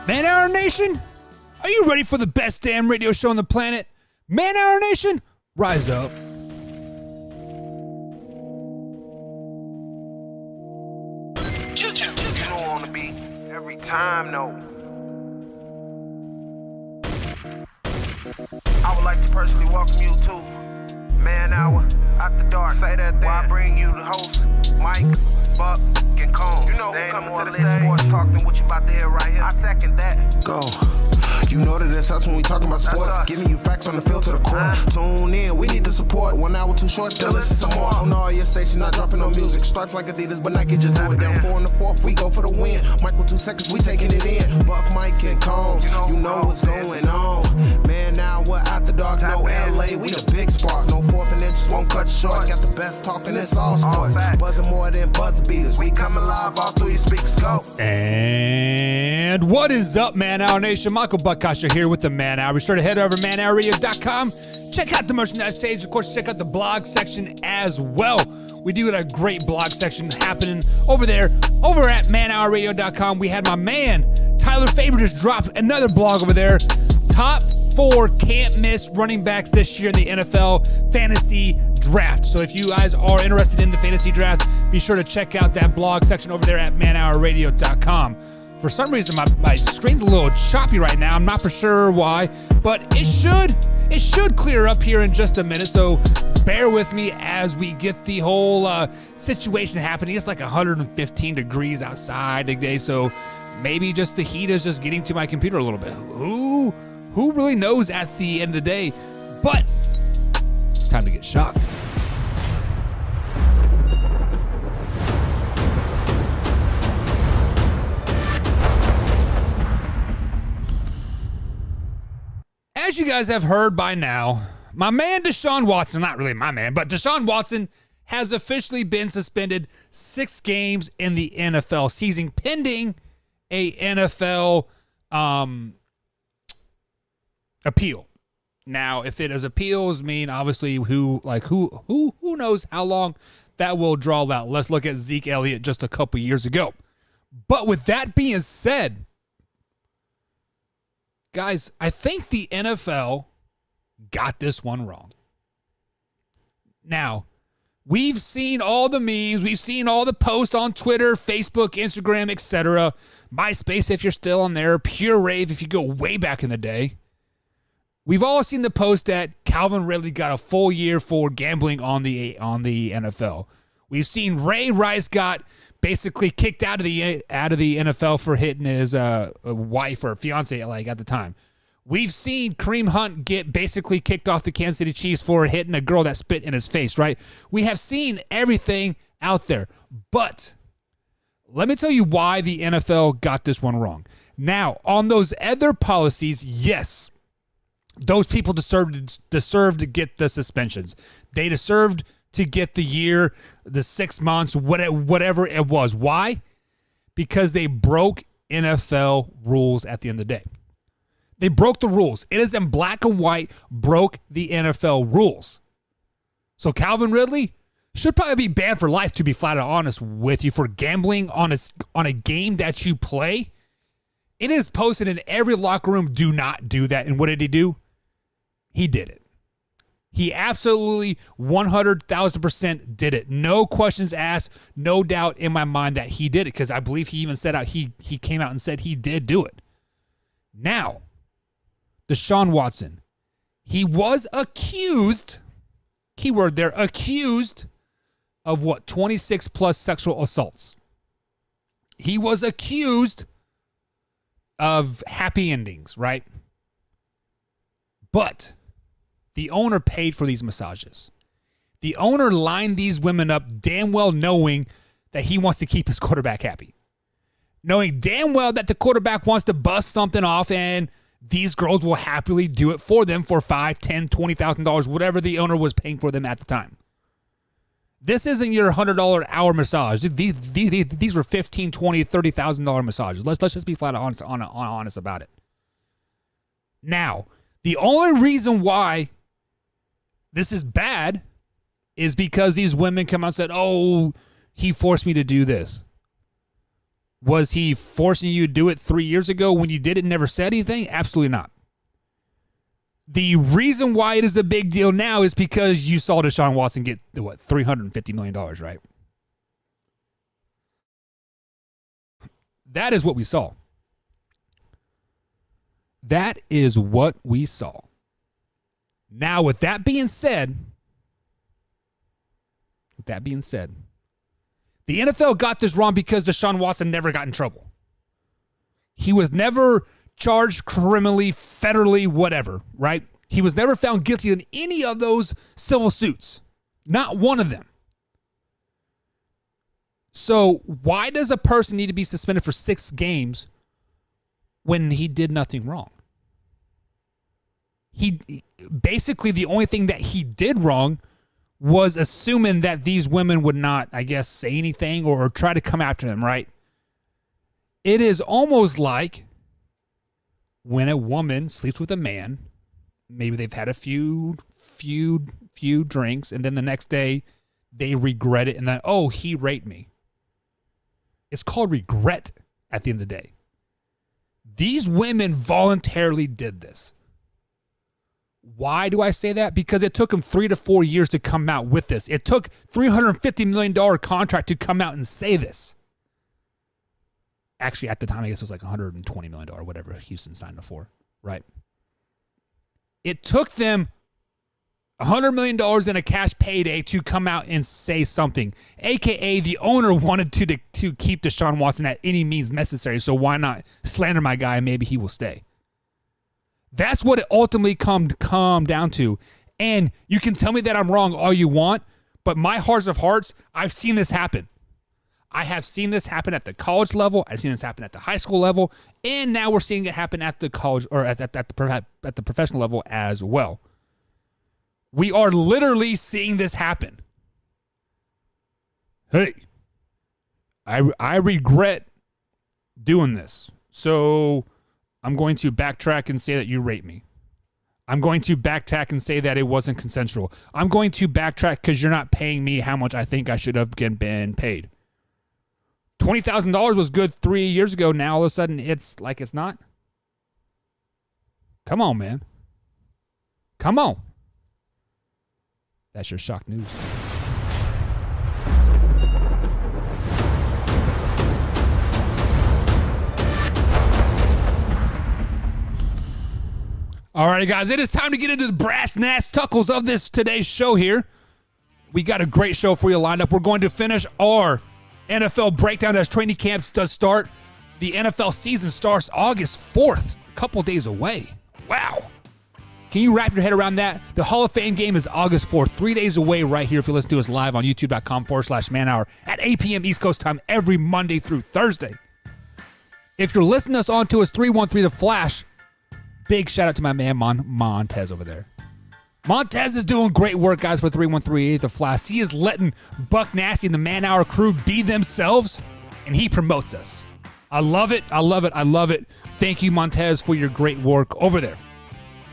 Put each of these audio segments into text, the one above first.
Man Hour Nation, are you ready for the best damn radio show on the planet? Man Hour Nation, rise up. You don't want to be every time, no. I would like to personally welcome you to Man Hour After Dark. Say that while I bring you the host, Mike, Buck, and Cone. You know who coming to the stage sports talk than what you about to hear right here. I second that. Go. You know that it's us when we talking about sports. Giving you facts on the field to the court. Tune in, we need the support. 1 hour too short, then listen some more. On all your stations, not dropping no music. Stripes like Adidas, but Nike just do it. Down 4 in the 4th, we go for the win. Michael 2 seconds, we taking it in. Buck, Mike, and Combs, you know what's going on. Man, now we're After Dark, no LA, we the big spark. No 4th and inches won't cut you short. Got the best talking, it's all sports. Buzzing more than buzzer beaters. We coming live all through your speakers, go. And what is up, Man Hour Nation? Michael Buckasher here with the Man Hour. Be sure to head over to manhourradio.com. Check out the merchandise page. Of course, check out the blog section as well. We do have a great blog section happening over there. Over at manhourradio.com, we had my man, Tyler Faber, just drop another blog over there. Top 4 can't miss running backs this year in the NFL fantasy draft. So if you guys are interested in the fantasy draft, be sure to check out that blog section over there at manhourradio.com. For some reason, my screen's a little choppy right now. I'm not for sure why, but it should clear up here in just a minute. So bear with me as we get the whole situation happening. It's like 115 degrees outside today, so maybe just the heat is just getting to my computer a little bit. Who really knows at the end of the day? But it's time to get shocked. As you guys have heard by now, my man Deshaun Watson, not really my man, but Deshaun Watson has officially been suspended 6 games in the NFL season pending a NFL appeal. Now, if it is appeals, obviously who knows how long that will draw out. Let's look at Zeke Elliott just a couple years ago. But with that being said, guys, I think the NFL got this one wrong. Now, we've seen all the memes, we've seen all the posts on Twitter, Facebook, Instagram, etc. MySpace, if you're still on there, Pure Rave, if you go way back in the day. We've all seen the post that Calvin Ridley got a full year for gambling on the NFL. We've seen Ray Rice got basically kicked out of the NFL for hitting his wife or fiance at the time. We've seen Kareem Hunt get basically kicked off the Kansas City Chiefs for hitting a girl that spit in his face, right? We have seen everything out there. But let me tell you why the NFL got this one wrong. Now, on those other policies, yes, those people deserved to get the suspensions. They deserved to get the year, the 6 months, whatever it was. Why? Because they broke NFL rules at the end of the day. They broke the rules. It is in black and white, broke the NFL rules. So Calvin Ridley should probably be banned for life, to be flat out honest with you, for gambling on a game that you play. It is posted in every locker room, do not do that. And what did he do? He did it. He absolutely 100,000% did it. No questions asked, no doubt in my mind that he did it, because I believe he even said he came out and said he did do it. Now, Deshaun Watson, he was accused, keyword there, accused of 26 plus sexual assaults. He was accused of happy endings, right? But the owner paid for these massages. The owner lined these women up damn well knowing that he wants to keep his quarterback happy. Knowing damn well that the quarterback wants to bust something off, and these girls will happily do it for them for $5,000, $10,000, $20,000, whatever the owner was paying for them at the time. This isn't your $100 hour massage. These were $15,000, $20,000, $30,000 massages. Let's just be flat honest about it. Now, the only reason why this is bad is because these women come out and said, oh, he forced me to do this. Was he forcing you to do it 3 years ago when you did it and never said anything? Absolutely not. The reason why it is a big deal now is because you saw Deshaun Watson get, $350 million, right? That is what we saw. That is what we saw. Now, with that being said, the NFL got this wrong because Deshaun Watson never got in trouble. He was never charged criminally, federally, whatever, right? He was never found guilty in any of those civil suits. Not one of them. So why does a person need to be suspended for 6 games when he did nothing wrong? He basically, the only thing that he did wrong was assuming that these women would not, I guess, say anything or try to come after him, right? It is almost like when a woman sleeps with a man, maybe they've had a few drinks, and then the next day they regret it and then, oh, he raped me. It's called regret at the end of the day. These women voluntarily did this. Why do I say that? Because it took them 3 to 4 years to come out with this. It took $350 million contract to come out and say this. Actually, at the time, I guess it was like $120 million, whatever Houston signed it for, right? It took them $100 million in a cash payday to come out and say something. AKA, the owner wanted to keep Deshaun Watson at any means necessary, so why not slander my guy and maybe he will stay? That's what it ultimately come down to. And you can tell me that I'm wrong all you want, but my hearts of hearts, I've seen this happen. I have seen this happen at the college level. I've seen this happen at the high school level. And now we're seeing it happen at the college or at the professional level as well. We are literally seeing this happen. Hey, I regret doing this. So I'm going to backtrack and say that you raped me. I'm going to backtrack and say that it wasn't consensual. I'm going to backtrack because you're not paying me how much I think I should have been paid. $20,000 was good 3 years ago. Now all of a sudden it's like it's not. Come on, man. Come on. That's your shock news. All right, guys, it is time to get into the brass nass tuckles of this today's show here. We got a great show for you lined up. We're going to finish our NFL breakdown as training camps does start. The NFL season starts August 4th, a couple days away. Wow. Can you wrap your head around that? The Hall of Fame game is August 4th, 3 days away right here if you listen to us live on youtube.com/manhour at 8 p.m. East Coast time every Monday through Thursday. If you're listening to us on to us 313 The Flash, big shout out to my man Montez over there. Montez is doing great work, guys, for 313 The Flash. He is letting Buck Nasty and the Man Hour crew be themselves, and he promotes us. I love it. I love it. I love it. Thank you, Montez, for your great work over there.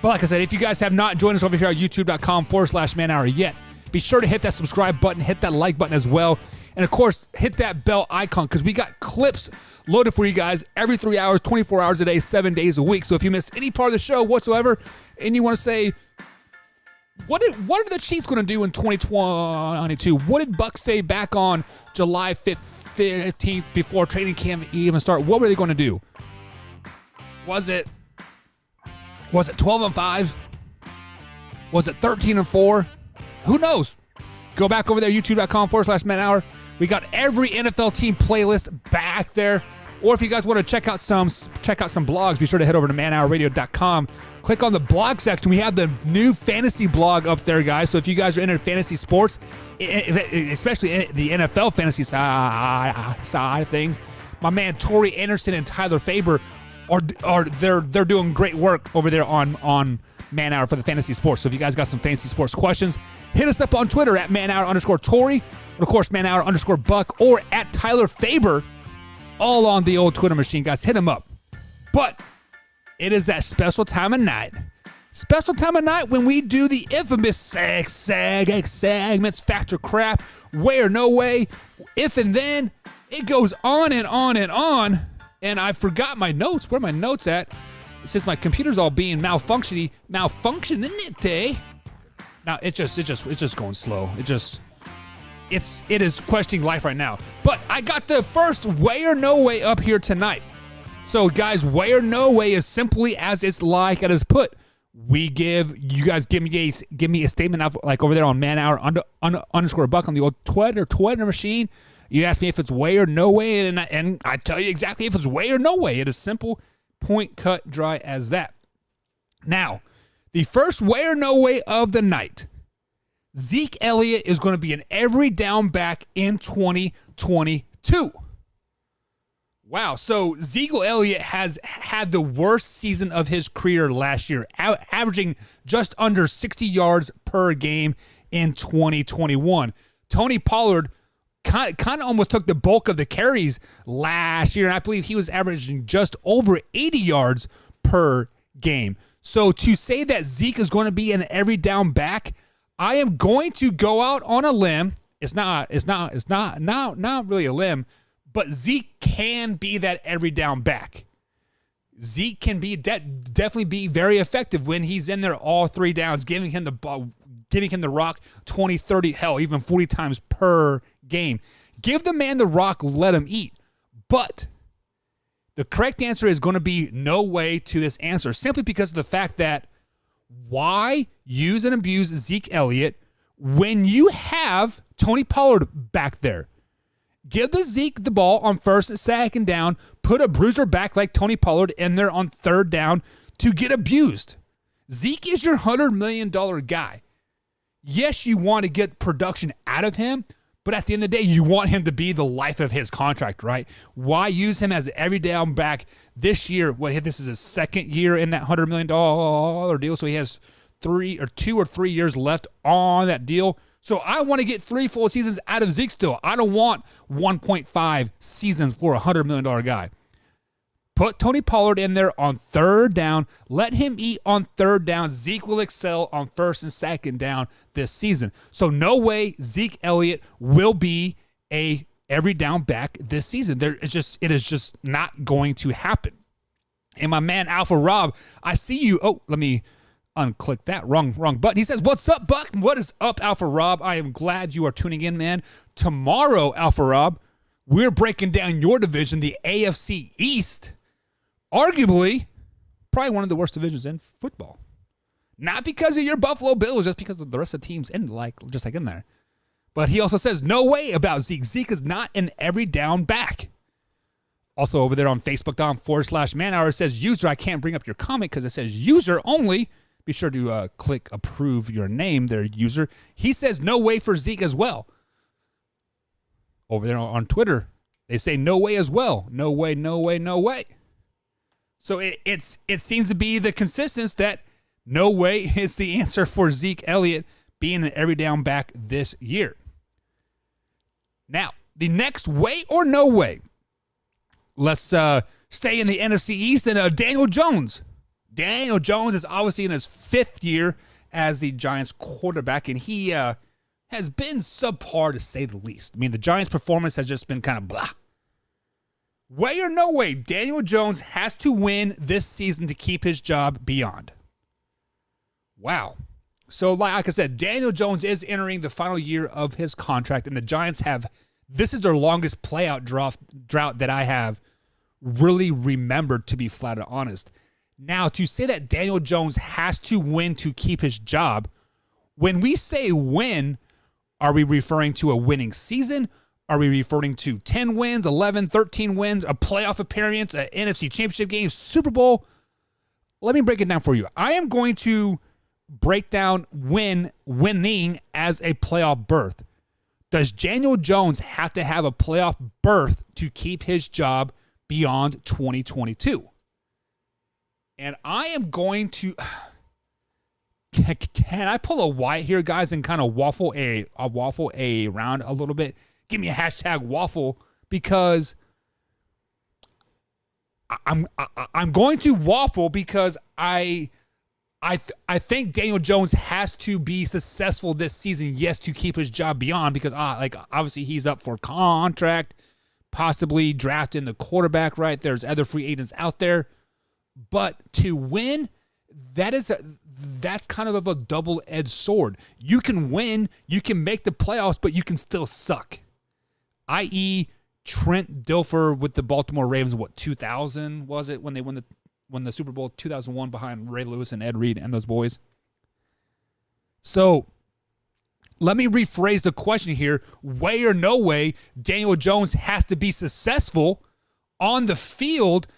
But like I said, if you guys have not joined us over here at youtube.com/manhour yet, be sure to hit that subscribe button, hit that like button as well. And of course, hit that bell icon because we got clips loaded for you guys every 3 hours, 24 hours a day, 7 days a week. So if you missed any part of the show whatsoever and you want to say, what are the Chiefs going to do in 2022? What did Buck say back on July 15th before training camp even start? What were they going to do? Was it 12-5? Was it 13-4? Who knows? Go back over there, youtube.com/manhour. We got every NFL team playlist back there. Or if you guys want to check out some blogs, be sure to head over to manhourradio.com. Click on the blog section. We have the new fantasy blog up there, guys. So if you guys are into fantasy sports, especially the NFL fantasy side of things, my man Tori Anderson and Tyler Faber they're doing great work over there on Man Hour for the fantasy sports. So if you guys got some fantasy sports questions, hit us up on Twitter at manhour_Tory, or of course manhour_Buck, or at Tyler Faber, all on the old Twitter machine, guys. Hit him up. But it is that special time of night. Special time of night when we do the infamous segments, factor crap, way or no way, if and then, It goes on and on and on, and I forgot my notes. Where are my notes at? Since my computer's all being malfunctioning it, eh? Now it's just going slow. It is questioning life right now. But I got the first way or no way up here tonight. So guys, way or no way is simply as it's like it is put. You guys give me a statement of, like over there on man hour underscore buck on the old Twitter machine. You ask me if it's way or no way, and I tell you exactly if it's way or no way. It is simple, point, cut, dry as that. Now, the first way or no way of the night. Zeke Elliott is going to be an every down back in 2022. Wow, so Zeke Elliott has had the worst season of his career last year, averaging just under 60 yards per game in 2021. Tony Pollard kind of almost took the bulk of the carries last year, and I believe he was averaging just over 80 yards per game. So to say that Zeke is going to be an every down back, I am going to go out on a limb. It's not really a limb, but Zeke can be that every down back. Zeke can be definitely be very effective when he's in there all 3 downs, giving him the ball, giving him the rock 20, 30, hell, even 40 times per game. Give the man the rock, let him eat. But the correct answer is going to be no way to this answer, simply because of the fact that why use and abuse Zeke Elliott when you have Tony Pollard back there? Give the Zeke the ball on first and second down. Put a bruiser back like Tony Pollard in there on third down to get abused. Zeke is your $100 million guy. Yes, you want to get production out of him, but at the end of the day, you want him to be the life of his contract, right? Why use him as an every down back this year? This is his second year in that $100 million deal, so he has 2 or 3 years left on that deal. So I want to get 3 full seasons out of Zeke still. I don't want 1.5 seasons for a $100 million guy. Put Tony Pollard in there on third down. Let him eat on third down. Zeke will excel on first and second down this season. So no way Zeke Elliott will be a every down back this season. It is just not going to happen. And my man Alpha Rob, I see you. Oh, let me unclick that wrong button. He says, "What's up, Buck? What is up, Alpha Rob? I am glad you are tuning in, man. Tomorrow, Alpha Rob, we're breaking down your division, the AFC East. Arguably, probably one of the worst divisions in football. Not because of your Buffalo Bills, just because of the rest of the teams in there. But he also says, no way about Zeke. Zeke is not an every down back. Also over there on Facebook.com/manhour, it says, user, I can't bring up your comment because it says user only. Be sure to click approve your name there, user. He says no way for Zeke as well. Over there on Twitter, they say no way as well. No way, no way, no way. So it seems to be the consensus that no way is the answer for Zeke Elliott being an every down back this year. Now, the next way or no way. Let's stay in the NFC East and Daniel Jones. Daniel Jones is obviously in his 5th year as the Giants quarterback, and he has been subpar to say the least. I mean, the Giants' performance has just been kind of blah. Way or no way, Daniel Jones has to win this season to keep his job beyond. Wow. So, like I said, Daniel Jones is entering the final year of his contract, and the Giants this is their longest playout drought that I have really remembered, to be flat out honest. Now, to say that Daniel Jones has to win to keep his job, when we say win, are we referring to a winning season? Are we referring to 10 wins, 11, 13 wins, a playoff appearance, an NFC Championship game, Super Bowl? Let me break it down for you. I am going to break down winning as a playoff berth. Does Daniel Jones have to have a playoff berth to keep his job beyond 2022? And I am going to... Can I pull a Wyatt here, guys, and kind of waffle around a little bit? Give me a hashtag waffle, because I'm going to waffle because I think Daniel Jones has to be successful this season, yes, to keep his job beyond, because obviously he's up for contract, possibly drafting the quarterback, right? There's other free agents out there. But to win, that's kind of a double-edged sword. You can win, you can make the playoffs, but you can still suck. I.e., Trent Dilfer with the Baltimore Ravens, 2000 was it when they won the Super Bowl 2001 behind Ray Lewis and Ed Reed and those boys? So let me rephrase the question here. Way or no way, Daniel Jones has to be successful on the field,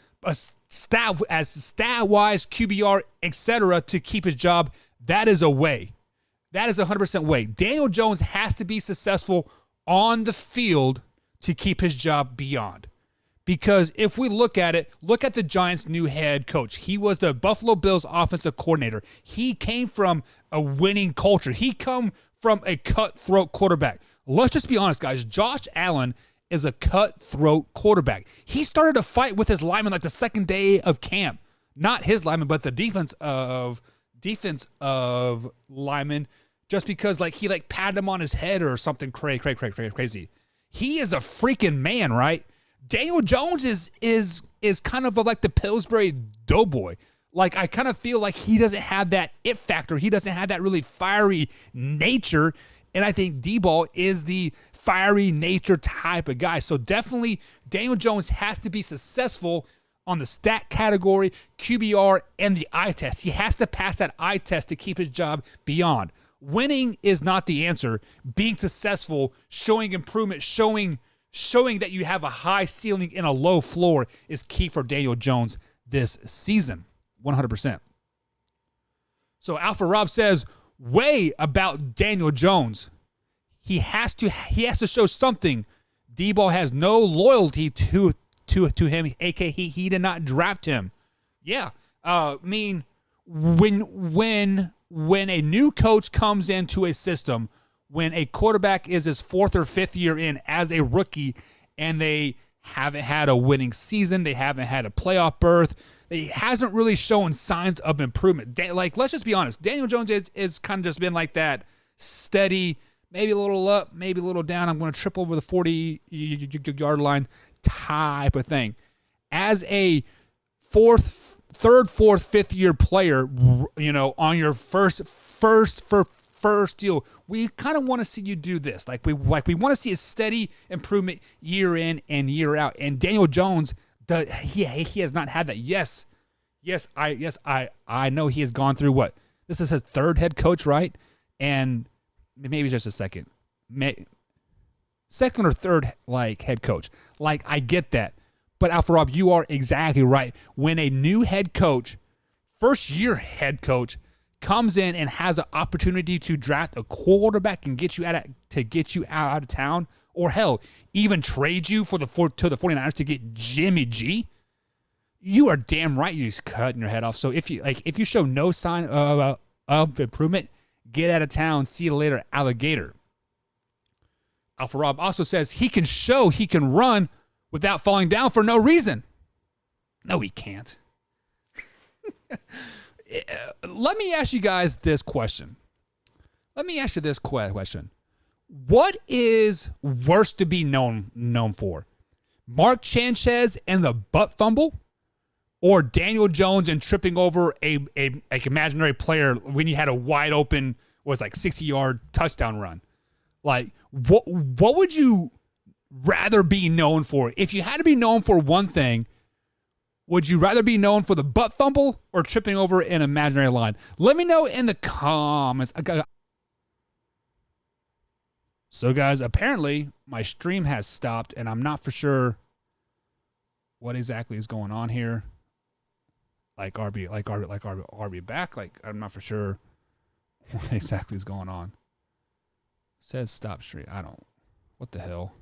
stat-wise, QBR, etc., to keep his job. That is a way. That is 100% way. Daniel Jones has to be successful on the field to keep his job beyond. Because if we look at it, look at the Giants' new head coach. He was the Buffalo Bills offensive coordinator. He came from a winning culture. He come from a cutthroat quarterback. Let's just be honest, guys. Josh Allen is a cutthroat quarterback. He started a fight with his lineman like the second day of camp. Not his lineman, but the defense of lineman, just because he patted him on his head or something crazy. He is a freaking man, right? Daniel Jones is kind of like the Pillsbury Doughboy. I kind of feel like he doesn't have that it factor. He doesn't have that really fiery nature. And I think D-Ball is the fiery nature type of guy. So definitely Daniel Jones has to be successful on the stat category, QBR, and the eye test. He has to pass that eye test to keep his job beyond. Winning is not the answer. Being successful, showing improvement, showing that you have a high ceiling and a low floor is key for Daniel Jones this season. 100%. So Alpha Rob says, way about Daniel Jones. He has to show something. D-Ball has no loyalty to him, aka he did not draft him. Yeah. When a new coach comes into a system, when a quarterback is his fourth or fifth year in as a rookie and they haven't had a winning season, they haven't had a playoff berth, he hasn't really shown signs of improvement. Let's just be honest. Daniel Jones is kind of just been like that steady, maybe a little up, maybe a little down. I'm going to trip over the 40-yard line type of thing. As a third, fourth, fifth year player, on your first deal, we kind of want to see you do this. We want to see a steady improvement year in and year out. And Daniel Jones, he has not had that. Yes, I know he has gone through what? This is his third head coach, right? And maybe just a second or third head coach. I get that. But Alpha Rob, you are exactly right. When a new head coach, first year head coach, comes in and has an opportunity to draft a quarterback and get you out of town, or hell, even trade you to the 49ers to get Jimmy G, you are damn right you're just cutting your head off. So if you show no sign of improvement, get out of town. See you later, alligator. Alpha Rob also says he can run without falling down for no reason. No, he can't. Let me ask you guys this question. What is worse to be known for? Mark Sanchez and the butt fumble, or Daniel Jones and tripping over a imaginary player when you had a wide open 60-yard touchdown run? What would you rather be known for? If you had to be known for one thing, would you rather be known for the butt fumble or tripping over an imaginary line? Let me know in the comments. So, guys, apparently my stream has stopped, and I'm not for sure what exactly is going on here. RB back. I'm not for sure what exactly is going on. It says stop stream. What the hell?